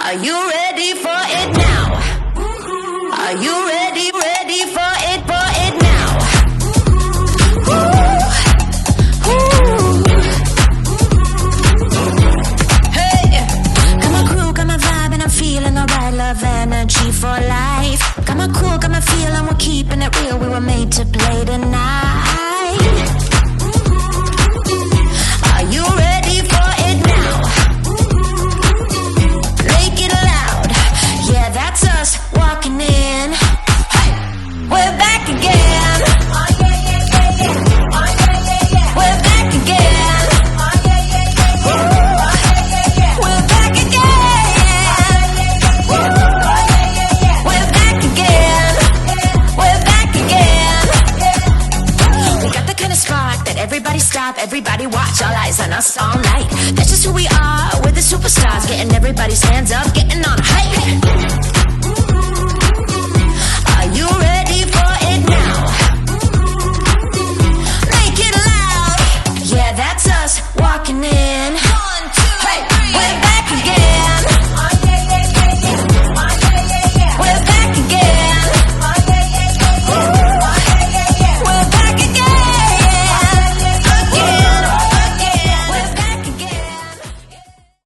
Are you ready for it now? Are you ready for it now? Hey, got my crew, got my vibe, and I'm feeling alright. Love energy for life. Got my cool, got my feel, and we're keeping it real. We were made to play tonight. Are you ready for it now? Make it loud. Yeah, that's us walking in. Hey, we're back again. Oh yeah, yeah, yeah, yeah. Oh yeah, yeah, yeah. We're back again. Oh yeah, yeah, yeah, yeah. Oh yeah, yeah, yeah. We're back again. Oh yeah, yeah, yeah. We're back again. We're back again. We got the kind of spark that everybody stop, everybody watch, all eyes on us all night. That's just who we are, we're the superstars, getting everybody's hands up, getting on a